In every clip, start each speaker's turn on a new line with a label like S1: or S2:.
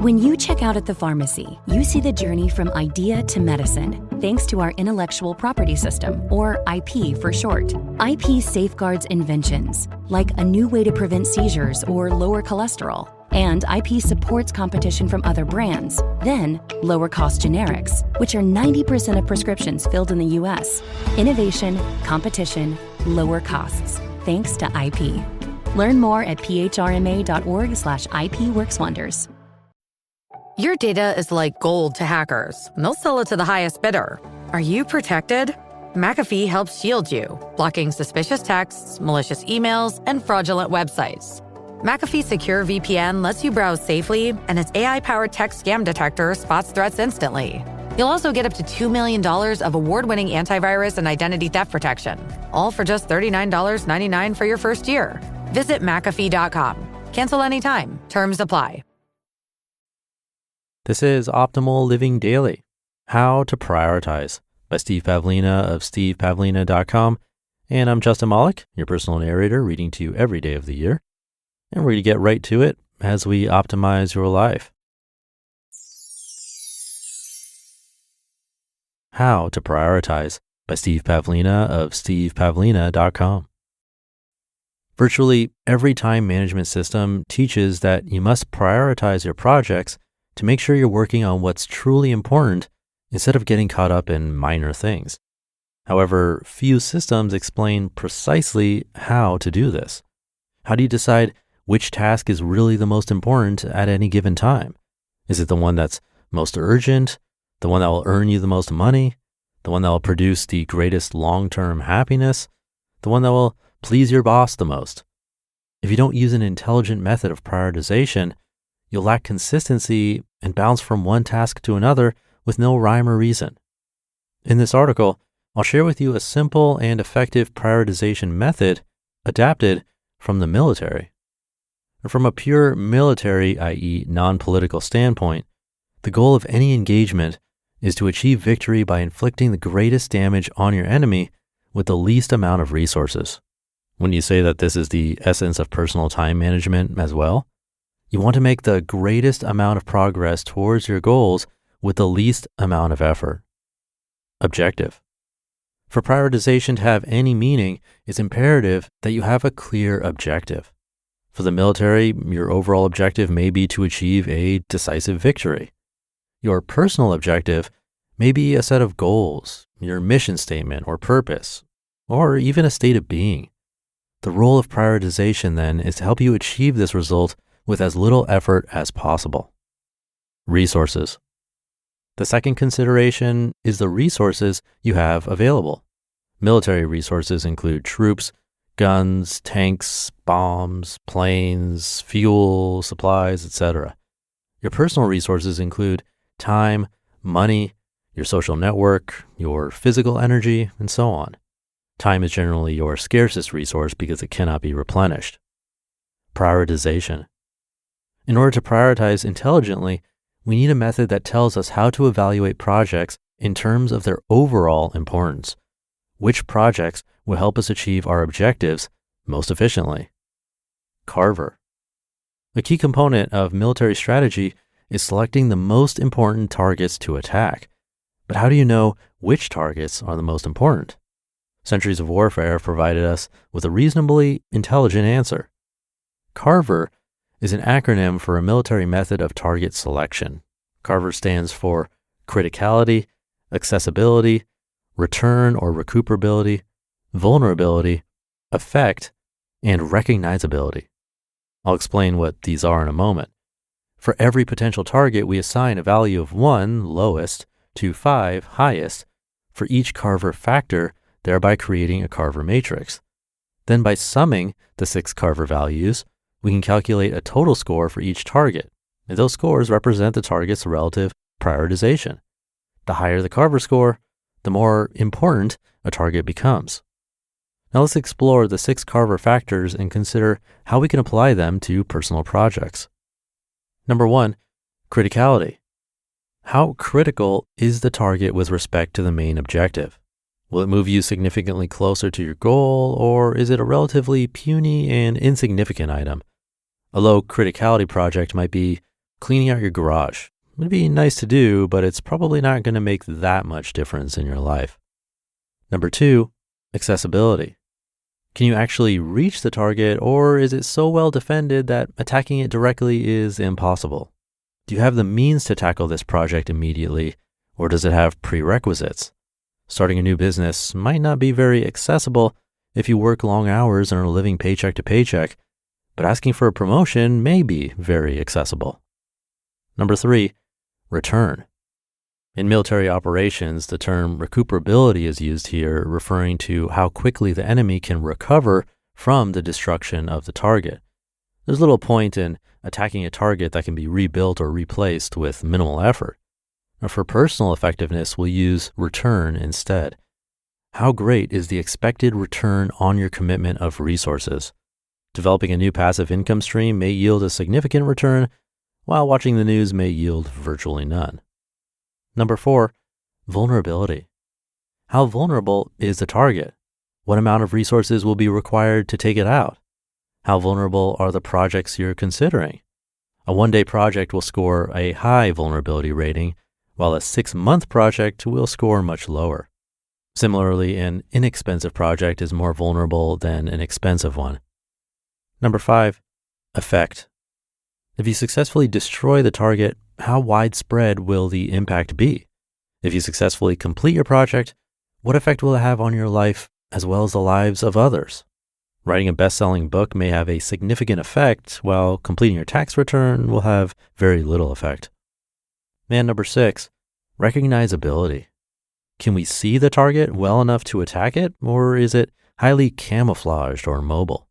S1: When you check out at the pharmacy, you see the journey from idea to medicine, thanks to our intellectual property system, or IP for short. IP safeguards inventions, like a new way to prevent seizures or lower cholesterol. And IP supports competition from other brands, then lower-cost generics, which are 90% of prescriptions filled in the U.S. Innovation, competition, lower costs, thanks to IP. Learn more at phrma.org/IP works wonders.
S2: Your data is like gold to hackers, and they'll sell it to the highest bidder. Are you protected? McAfee helps shield you, blocking suspicious texts, malicious emails, and fraudulent websites. McAfee Secure VPN lets you browse safely, and its AI-powered text scam detector spots threats instantly. You'll also get up to $2 million of award-winning antivirus and identity theft protection, all for just $39.99 for your first year. Visit McAfee.com. Cancel anytime. Terms apply.
S3: This is Optimal Living Daily, How to Prioritize by Steve Pavlina of stevepavlina.com. And I'm Justin Malik, your personal narrator, reading to you every day of the year. And we're going to get right to it as we optimize your life. How to Prioritize by Steve Pavlina of stevepavlina.com. Virtually every time management system teaches that you must prioritize your projects to make sure you're working on what's truly important instead of getting caught up in minor things. However, few systems explain precisely how to do this. How do you decide which task is really the most important at any given time? Is it the one that's most urgent, the one that will earn you the most money, the one that will produce the greatest long-term happiness, the one that will please your boss the most? If you don't use an intelligent method of prioritization, you'll lack consistency and bounce from one task to another with no rhyme or reason. In this article, I'll share with you a simple and effective prioritization method adapted from the military. From a pure military, i.e. non-political standpoint, the goal of any engagement is to achieve victory by inflicting the greatest damage on your enemy with the least amount of resources. When you say that this is the essence of personal time management as well, you want to make the greatest amount of progress towards your goals with the least amount of effort. Objective. For prioritization to have any meaning, it's imperative that you have a clear objective. For the military, your overall objective may be to achieve a decisive victory. Your personal objective may be a set of goals, your mission statement or purpose, or even a state of being. The role of prioritization then is to help you achieve this result with as little effort as possible. Resources. The second consideration is the resources you have available. Military resources include troops, guns, tanks, bombs, planes, fuel, supplies, etc. Your personal resources include time, money, your social network, your physical energy, and so on. Time is generally your scarcest resource because it cannot be replenished. Prioritization. In order to prioritize intelligently, we need a method that tells us how to evaluate projects in terms of their overall importance. Which projects will help us achieve our objectives most efficiently? CARVER. A key component of military strategy is selecting the most important targets to attack. But how do you know which targets are the most important? Centuries of warfare provided us with a reasonably intelligent answer. CARVER is an acronym for a military method of target selection. CARVER stands for Criticality, Accessibility, Return or Recuperability, Vulnerability, Effect, and Recognizability. I'll explain what these are in a moment. For every potential target, we assign a value of 1, lowest, to 5, highest, for each CARVER factor, thereby creating a CARVER matrix. Then by summing the 6 CARVER values, we can calculate a total score for each target, and those scores represent the target's relative prioritization. The higher the CARVER score, the more important a target becomes. Now let's explore the 6 CARVER factors and consider how we can apply them to personal projects. Number 1, criticality. How critical is the target with respect to the main objective? Will it move you significantly closer to your goal, or is it a relatively puny and insignificant item? A low criticality project might be cleaning out your garage. It'd be nice to do, but it's probably not going to make that much difference in your life. Number 2, accessibility. Can you actually reach the target, or is it so well defended that attacking it directly is impossible? Do you have the means to tackle this project immediately, or does it have prerequisites? Starting a new business might not be very accessible if you work long hours and are living paycheck to paycheck, but asking for a promotion may be very accessible. Number 3, return. In military operations, the term recuperability is used here, referring to how quickly the enemy can recover from the destruction of the target. There's little point in attacking a target that can be rebuilt or replaced with minimal effort. Now, for personal effectiveness, we'll use return instead. How great is the expected return on your commitment of resources? Developing a new passive income stream may yield a significant return, while watching the news may yield virtually none. Number 4, vulnerability. How vulnerable is the target? What amount of resources will be required to take it out? How vulnerable are the projects you're considering? A one-day project will score a high vulnerability rating, while a 6-month project will score much lower. Similarly, an inexpensive project is more vulnerable than an expensive one. Number 5, effect. If you successfully destroy the target, how widespread will the impact be? If you successfully complete your project, what effect will it have on your life as well as the lives of others? Writing a best-selling book may have a significant effect, while completing your tax return will have very little effect. And number 6, recognizability. Can we see the target well enough to attack it, or is it highly camouflaged or mobile?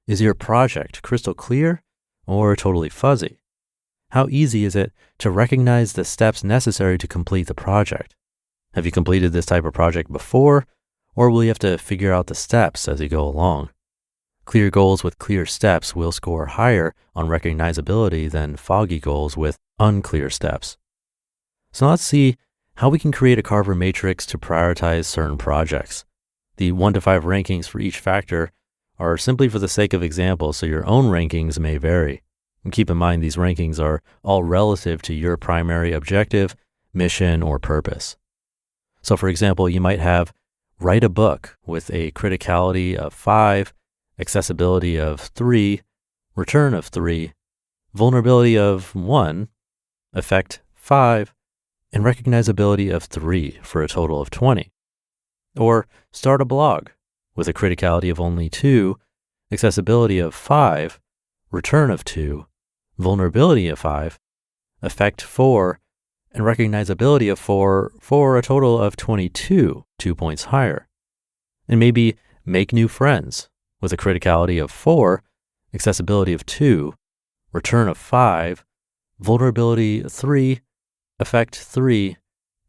S3: Is your project crystal clear or totally fuzzy? How easy is it to recognize the steps necessary to complete the project? Have you completed this type of project before, or will you have to figure out the steps as you go along? Clear goals with clear steps will score higher on recognizability than foggy goals with unclear steps. So let's see how we can create a Carver matrix to prioritize certain projects. The 1 to 5 rankings for each factor are simply for the sake of example, so your own rankings may vary. And keep in mind, these rankings are all relative to your primary objective, mission, or purpose. So for example, you might have write a book with a criticality of 5, accessibility of 3, return of 3, vulnerability of 1, effect 5, and recognizability of 3 for a total of 20. Or start a blog with a criticality of only 2, accessibility of 5, return of 2, vulnerability of 5, effect 4, and recognizability of 4 for a total of 22, 2 points higher. And maybe make new friends with a criticality of 4, accessibility of 2, return of 5, vulnerability 3, effect 3,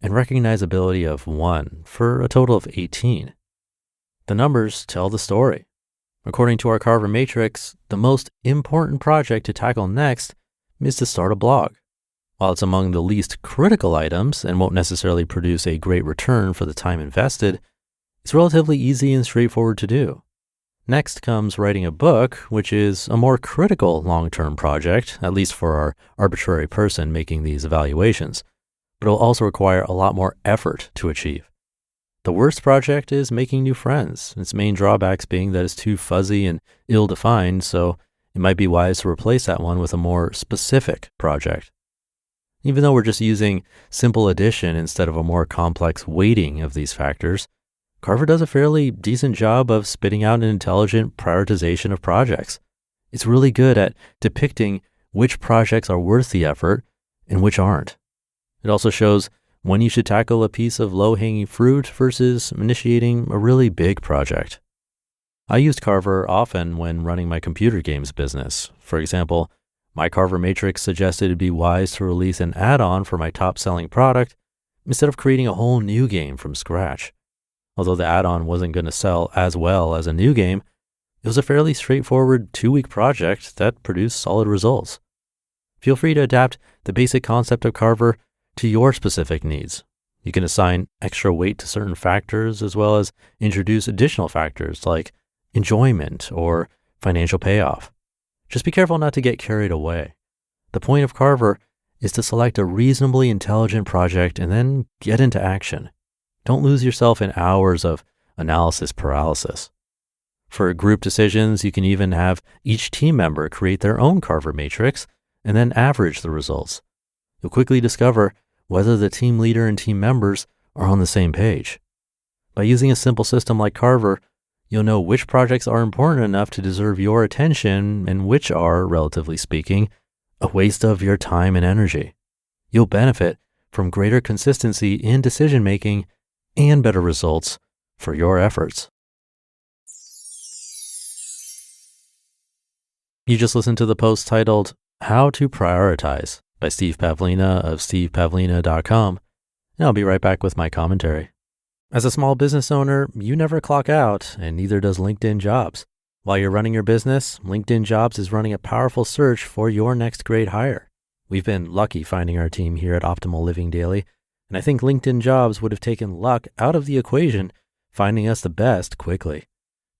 S3: and recognizability of 1 for a total of 18. The numbers tell the story. According to our Carver matrix, the most important project to tackle next is to start a blog. While it's among the least critical items and won't necessarily produce a great return for the time invested, it's relatively easy and straightforward to do. Next comes writing a book, which is a more critical long-term project, at least for our arbitrary person making these evaluations, but it will also require a lot more effort to achieve. The worst project is making new friends, its main drawbacks being that it's too fuzzy and ill-defined, so it might be wise to replace that one with a more specific project. Even though we're just using simple addition instead of a more complex weighting of these factors, Carver does a fairly decent job of spitting out an intelligent prioritization of projects. It's really good at depicting which projects are worth the effort and which aren't. It also shows when you should tackle a piece of low-hanging fruit versus initiating a really big project. I used Carver often when running my computer games business. For example, my Carver matrix suggested it'd be wise to release an add-on for my top-selling product instead of creating a whole new game from scratch. Although the add-on wasn't going to sell as well as a new game, it was a fairly straightforward 2-week project that produced solid results. Feel free to adapt the basic concept of Carver to your specific needs. You can assign extra weight to certain factors as well as introduce additional factors like enjoyment or financial payoff. Just be careful not to get carried away. The point of Carver is to select a reasonably intelligent project and then get into action. Don't lose yourself in hours of analysis paralysis. For group decisions, you can even have each team member create their own Carver matrix and then average the results. You'll quickly discover whether the team leader and team members are on the same page. By using a simple system like Carver, you'll know which projects are important enough to deserve your attention and which are, relatively speaking, a waste of your time and energy. You'll benefit from greater consistency in decision-making and better results for your efforts. You just listened to the post titled How to Prioritize by Steve Pavlina of stevepavlina.com, and I'll be right back with my commentary. As a small business owner, you never clock out, and neither does LinkedIn Jobs. While you're running your business, LinkedIn Jobs is running a powerful search for your next great hire. We've been lucky finding our team here at Optimal Living Daily, and I think LinkedIn Jobs would have taken luck out of the equation, finding us the best quickly.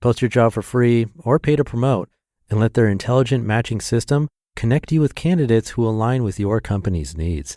S3: Post your job for free or pay to promote, and let their intelligent matching system connect you with candidates who align with your company's needs.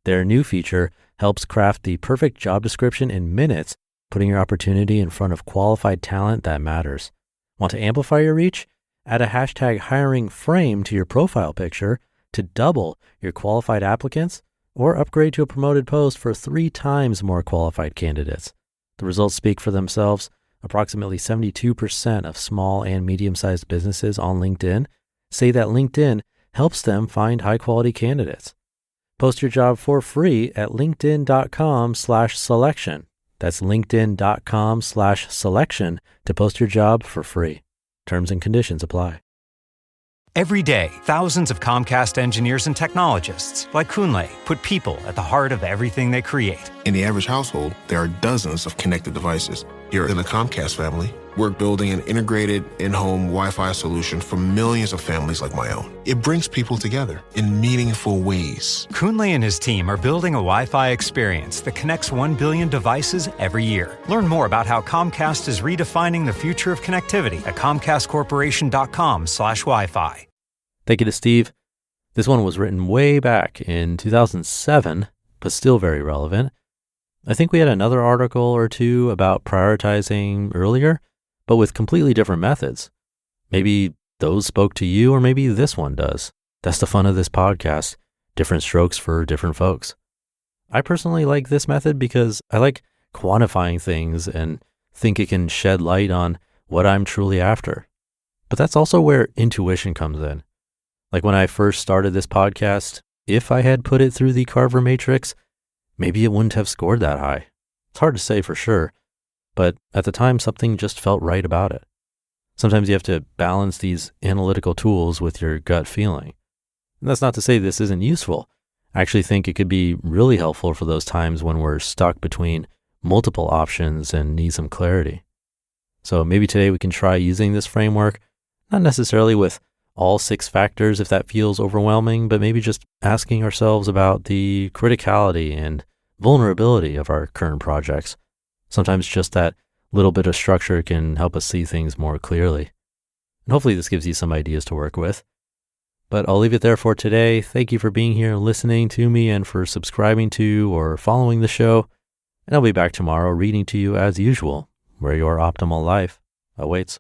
S3: Their new feature helps craft the perfect job description in minutes, putting your opportunity in front of qualified talent that matters. Want to amplify your reach? Add a hashtag hiring frame to your profile picture to double your qualified applicants, or upgrade to a promoted post for 3 times more qualified candidates. The results speak for themselves. Approximately 72% of small and medium-sized businesses on LinkedIn say that LinkedIn helps them find high-quality candidates. Post your job for free at linkedin.com/selection. That's linkedin.com/selection to post your job for free. Terms and conditions apply.
S4: Every day, thousands of Comcast engineers and technologists, like Kunle, put people at the heart of everything they create.
S5: In the average household, there are dozens of connected devices. Here in the Comcast family, we're building an integrated in-home Wi-Fi solution for millions of families like my own. It brings people together in meaningful ways.
S4: Kunle and his team are building a Wi-Fi experience that connects 1 billion devices every year. Learn more about how Comcast is redefining the future of connectivity at comcastcorporation.com/Wi-Fi.
S3: Thank you to Steve. This one was written way back in 2007, but still very relevant. I think we had another article or two about prioritizing earlier, but with completely different methods. Maybe those spoke to you, or maybe this one does. That's the fun of this podcast. Different strokes for different folks. I personally like this method because I like quantifying things and think it can shed light on what I'm truly after. But that's also where intuition comes in. Like when I first started this podcast, if I had put it through the Carver matrix, maybe it wouldn't have scored that high. It's hard to say for sure, but at the time, something just felt right about it. Sometimes you have to balance these analytical tools with your gut feeling. And that's not to say this isn't useful. I actually think it could be really helpful for those times when we're stuck between multiple options and need some clarity. So maybe today we can try using this framework, not necessarily with all 6 factors if that feels overwhelming, but maybe just asking ourselves about the criticality and vulnerability of our current projects. Sometimes just that little bit of structure can help us see things more clearly. And hopefully this gives you some ideas to work with. But I'll leave it there for today. Thank you for being here and listening to me, and for subscribing to or following the show. And I'll be back tomorrow reading to you as usual, where your optimal life awaits.